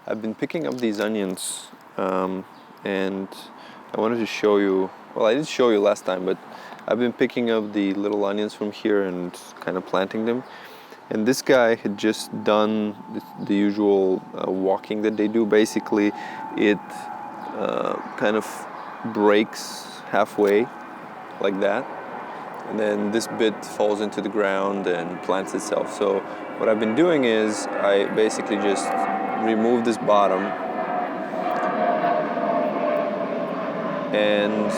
I've been picking up these onions, and I wanted to show you, well, I did show you last time, but I've been picking up the little onions from here and kind of planting them. And this guy had just done the usual walking that they do. Basically, it kind of breaks halfway like that, and then this bit falls into the ground and plants itself. So what I've been doing is I basically just remove this bottom and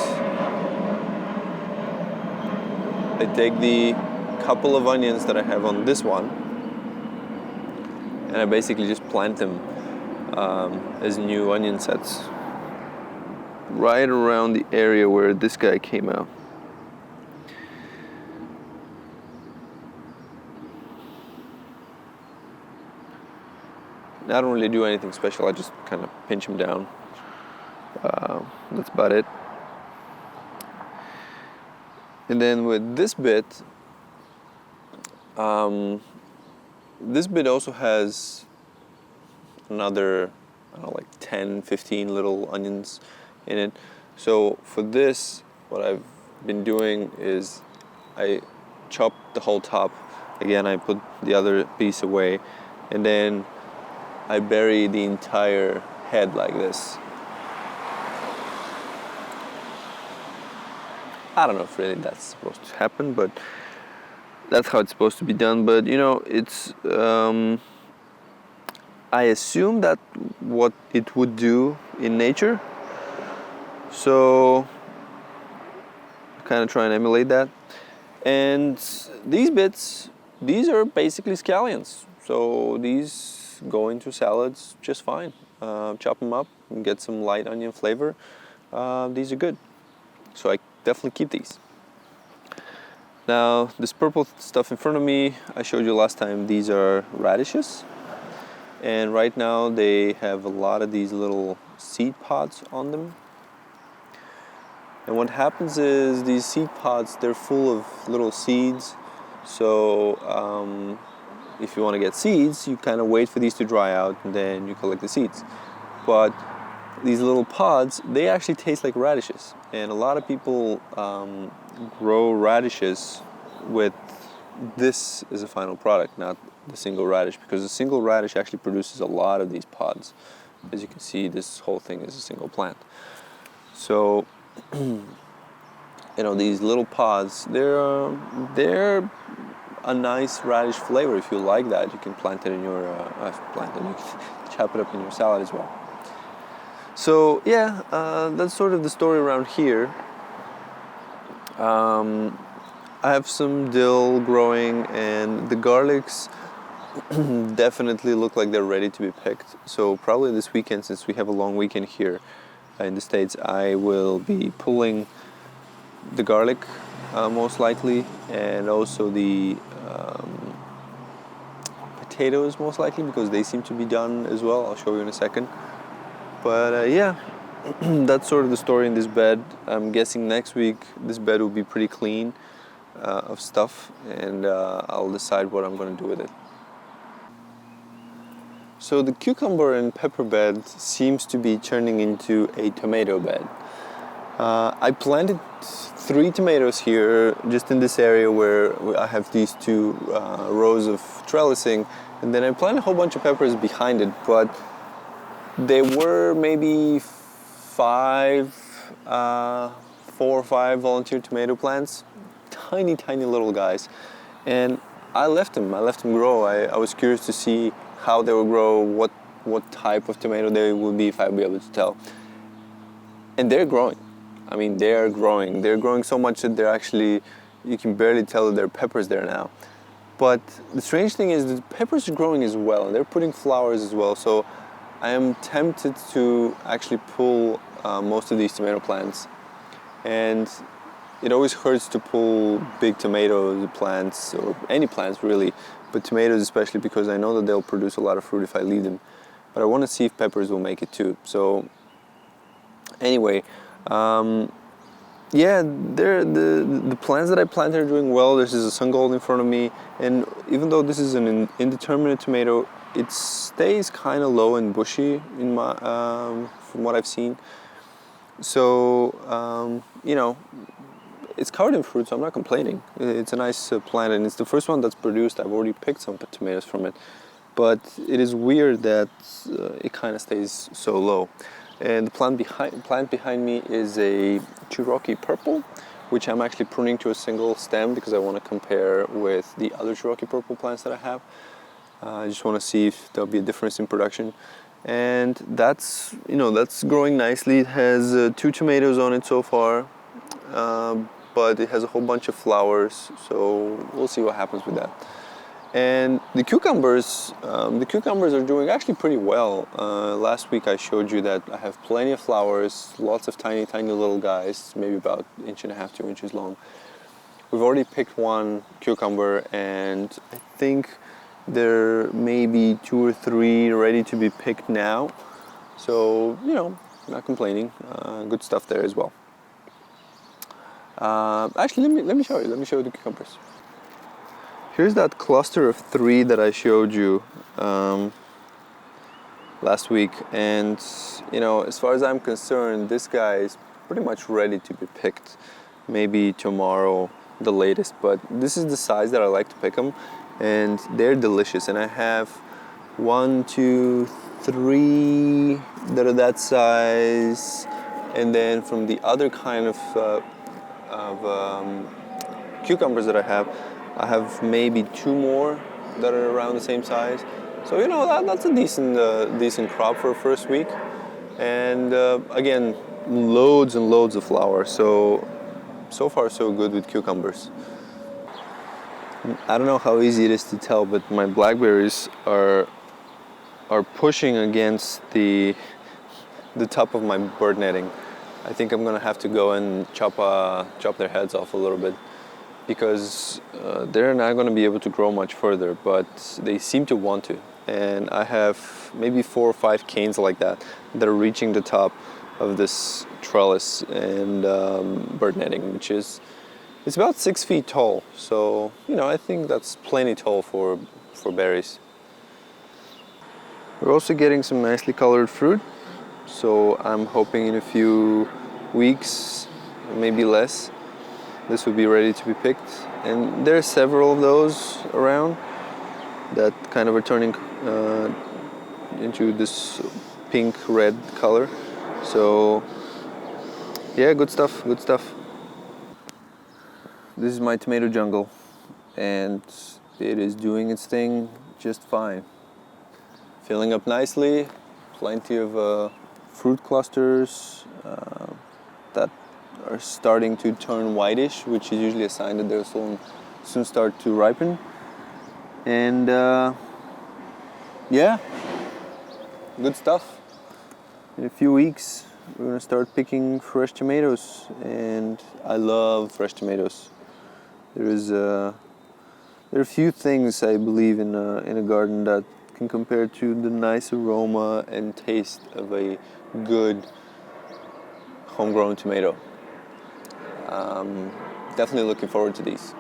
I take the couple of onions that I have on this one and I basically just plant them as new onion sets right around the area where this guy came out. I don't really do anything special, I just kind of pinch them down. That's about it. And then with this bit also has another, I don't know, like 10, 15 little onions in it. So for this, what I've been doing is I chop the whole top. Again, I put the other piece away, and then I bury the entire head like this. I don't know if really that's supposed to happen, but that's how it's supposed to be done. But you know, it's I assume that what it would do in nature. So kind of try and emulate that. And these bits, these are basically scallions. So these go into salads just fine. Chop them up and get some light onion flavor. These are good. So I definitely keep these. Now, this purple stuff in front of me, I showed you last time, these are radishes. And right now they have a lot of these little seed pods on them. And what happens is these seed pods, they're full of little seeds. So if you want to get seeds, you kind of wait for these to dry out and then you collect the seeds. But these little pods, they actually taste like radishes. And a lot of people grow radishes with this as a final product, not the single radish, because the single radish actually produces a lot of these pods. As you can see, this whole thing is a single plant. So, you know, these little pods, they're a nice radish flavor. If you like that, you can plant it in your you can chop it up in your salad as well. So yeah, that's sort of the story around here. I have some dill growing, and the garlics definitely look like they're ready to be picked. So probably this weekend, since we have a long weekend here in the States, I will be pulling the garlic most likely, and also the potatoes most likely, because they seem to be done as well. I'll show you in a second. But yeah, that's sort of the story in this bed. I'm guessing next week this bed will be pretty clean of stuff, and I'll decide what I'm going to do with it. So the cucumber and pepper bed seems to be turning into a tomato bed. I planted 3 tomatoes here, just in this area where I have these 2 rows of trellising, and then I planted a whole bunch of peppers behind it, but there were maybe 4 or 5 volunteer tomato plants, tiny little guys, and I left them grow. I was curious to see how they would grow, what type of tomato they would be, if I'd be able to tell. And they're growing. I mean, they're growing so much that they're actually, you can barely tell that there are peppers there now. But the strange thing is the peppers are growing as well, and they're putting flowers as well. So I am tempted to actually pull most of these tomato plants. And it always hurts to pull big tomato plants, or any plants really, but tomatoes especially, because I know that they'll produce a lot of fruit if I leave them. But I want to see if peppers will make it too. So anyway, yeah, the plants that I planted are doing well. There's a sun gold in front of me, and even though this is an indeterminate tomato, it stays kind of low and bushy in my from what I've seen. So you know, it's covered in fruit, so I'm not complaining. It's a nice plant, and it's the first one that's produced. I've already picked some tomatoes from it, but it is weird that it kind of stays so low. And the plant behind me is a Cherokee Purple, which I'm actually pruning to a single stem because I want to compare with the other Cherokee Purple plants that I have. I just want to see if there'll be a difference in production. And that's, you know, that's growing nicely. It has 2 tomatoes on it so far, but it has a whole bunch of flowers, so we'll see what happens with that. And the cucumbers are doing actually pretty well. Last week I showed you that I have plenty of flowers, lots of tiny little guys, maybe about 1.5 to 2 inches long. We've already picked one cucumber, and I think there may be 2 or 3 ready to be picked now. So, you know, not complaining. Good stuff there as well. Actually, let me show you. Let me show you the cucumbers. Here's that cluster of 3 that I showed you last week, and you know, as far as I'm concerned, this guy is pretty much ready to be picked. Maybe tomorrow, the latest. But this is the size that I like to pick them, and they're delicious. And I have 1, 2, 3 that are that size, and then from the other kind of cucumbers that I have maybe 2 more that are around the same size. So you know, that's a decent crop for a first week. And again, loads and loads of flowers. So far so good with cucumbers. I don't know how easy it is to tell, but my blackberries are pushing against the top of my bird netting. I think I'm gonna have to go and chop their heads off a little bit, because they're not going to be able to grow much further, but they seem to want to. And I have maybe 4 or 5 canes like that are reaching the top of this trellis and bird netting, which is, it's about 6 feet tall. So, you know, I think that's plenty tall for berries. We're also getting some nicely colored fruit, so I'm hoping in a few weeks, maybe less, this will be ready to be picked. And there are several of those around that kind of are turning into this pink-red color. So yeah, good stuff, good stuff. This is my tomato jungle, and it is doing its thing just fine. Filling up nicely, plenty of fruit clusters that are starting to turn whitish, which is usually a sign that they'll soon start to ripen. And yeah, good stuff. In a few weeks, we're gonna start picking fresh tomatoes, and I love fresh tomatoes. There are a few things I believe in a garden that can compare to the nice aroma and taste of a good homegrown tomato. Definitely looking forward to these.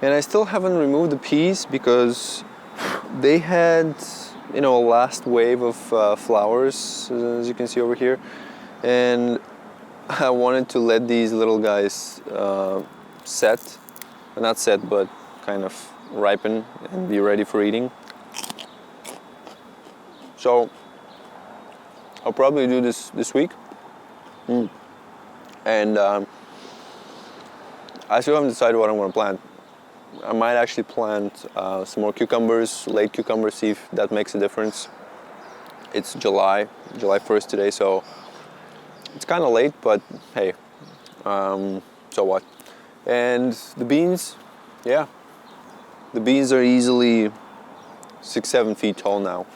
And I still haven't removed the peas because they had, you know, a last wave of flowers, as you can see over here, and I wanted to let these little guys set, not set, but kind of ripen and be ready for eating. So I'll probably do this week. And I still haven't decided what I'm going to plant. I might actually plant some more cucumbers, late cucumbers, see if that makes a difference. It's July 1st today, so it's kind of late, but hey, so what? And the beans, yeah, the beans are easily 6-7 feet tall now.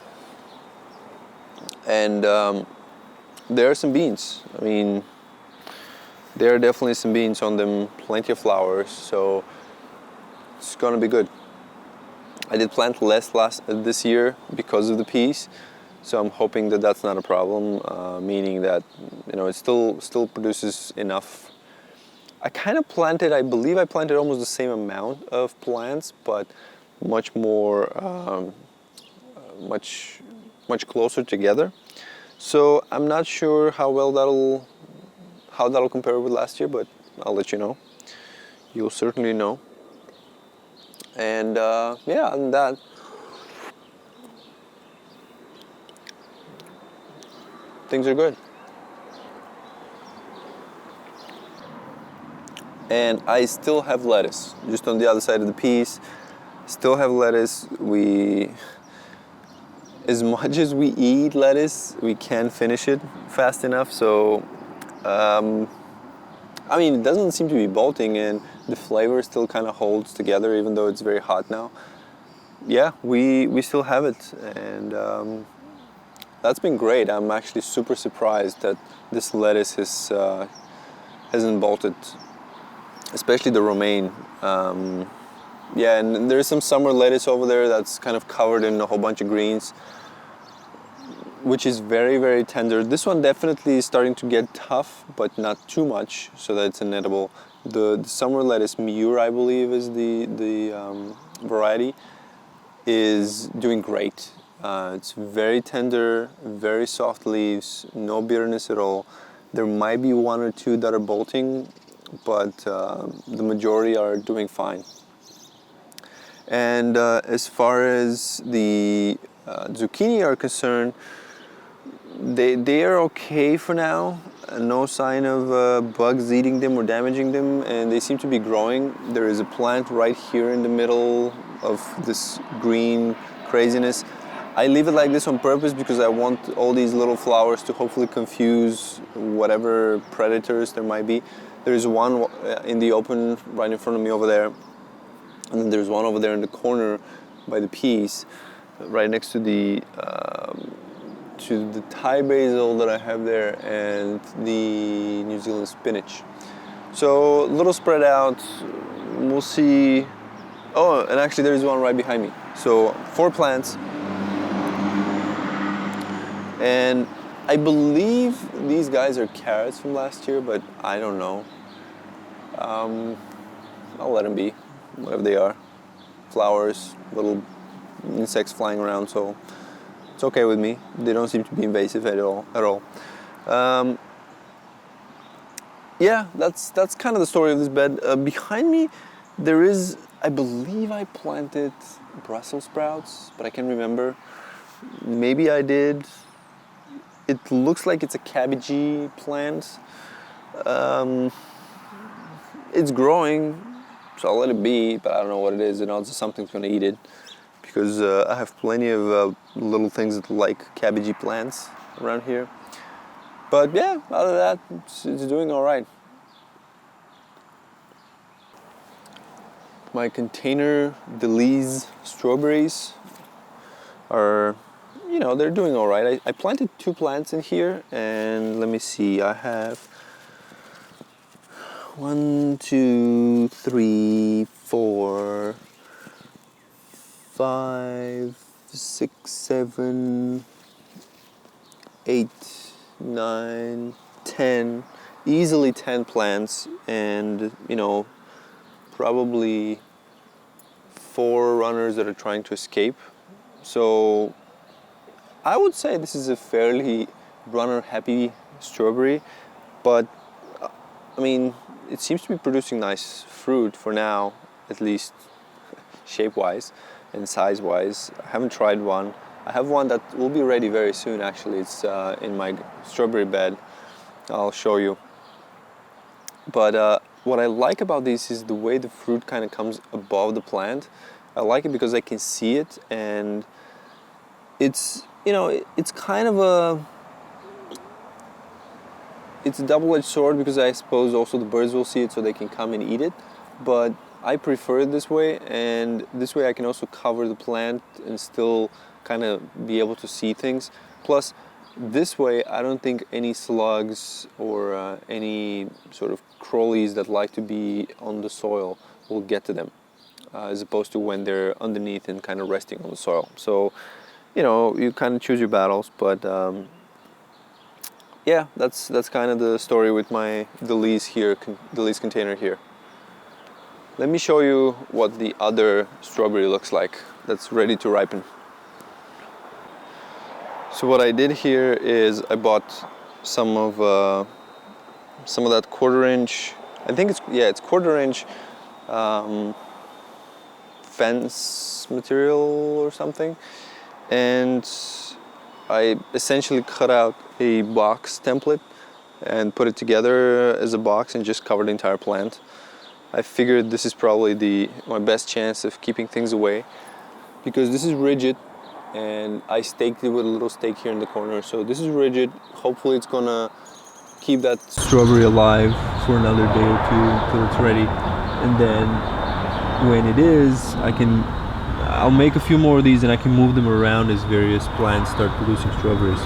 And there are some beans. I mean, there are definitely some beans on them, plenty of flowers, so it's gonna be good. I did plant less this year because of the peas, so I'm hoping that that's not a problem, meaning that, you know, it still produces enough. I believe I planted almost the same amount of plants, but much more much closer together. So I'm not sure how that'll compare with last year, but I'll let you know. You'll certainly know. And yeah, other than that, things are good. And I still have lettuce, just on the other side of the piece. Still have lettuce. As much as we eat lettuce, we can't finish it fast enough. So, I mean, it doesn't seem to be bolting, and the flavor still kind of holds together, even though it's very hot now. Yeah, we still have it, and that's been great. I'm actually super surprised that this lettuce hasn't bolted, especially the romaine. Yeah, and there's some summer lettuce over there that's kind of covered in a whole bunch of greens, which is very, very tender. This one definitely is starting to get tough, but not too much, so that it's inedible. The summer lettuce, Miura, I believe, is the variety, is doing great. It's very tender, very soft leaves, no bitterness at all. There might be one or two that are bolting, but the majority are doing fine. And as far as the zucchini are concerned, they are okay for now. No sign of bugs eating them or damaging them, and they seem to be growing. There is a plant right here in the middle of this green craziness. I leave it like this on purpose because I want all these little flowers to hopefully confuse whatever predators there might be. There's one in the open right in front of me over there. And then there's one over there in the corner by the peas, right next to the Thai basil that I have there and the New Zealand spinach. So a little spread out. We'll see. Oh, and actually there's one right behind me. So 4 plants. And I believe these guys are carrots from last year, but I don't know. I'll let them be. Whatever they are, flowers, little insects flying around, so it's okay with me. They don't seem to be invasive at all. Yeah, that's kind of the story of this bed. Behind me, there is, I believe I planted Brussels sprouts, but I can't remember. Maybe I did. It looks like it's a cabbagey plant. It's growing. So I'll let it be, but I don't know what it is, and also something's going to eat it because I have plenty of little things that like cabbagey plants around here. But yeah, other than that, it's doing all right. My container Delize strawberries are, they're doing all right. I planted 2 plants in here, and let me see, I have 1, 2, 3, 4, 5, 6, 7, 8, 9, 10, easily 10 plants, and probably 4 runners that are trying to escape. So I would say this is a fairly runner happy strawberry, but I mean, it seems to be producing nice fruit for now, at least shape-wise and size-wise. I haven't tried one. I have one that will be ready very soon, actually. It's in my strawberry bed. I'll show you. But what I like about these is the way the fruit kind of comes above the plant. I like it because I can see it, and it's, it's kind of it's a double-edged sword because I suppose also the birds will see it so they can come and eat it, but I prefer it this way, and this way I can also cover the plant and still kind of be able to see things. Plus, this way I don't think any slugs or any sort of crawlies that like to be on the soil will get to them, as opposed to when they're underneath and kind of resting on the soil. So, you kind of choose your battles, but yeah, that's kind of the story with my Delize container here. Let me show you what the other strawberry looks like that's ready to ripen. So what I did here is I bought some of that 1/4 inch. I think it's 1/4 inch fence material or something, and I essentially cut out a box template and put it together as a box and just covered the entire plant. I figured this is probably my best chance of keeping things away, because this is rigid, and I staked it with a little stake here in the corner. So this is rigid. Hopefully it's gonna keep that strawberry alive for another day or two until it's ready, and then when it is, I'll make a few more of these and I can move them around as various plants start producing strawberries.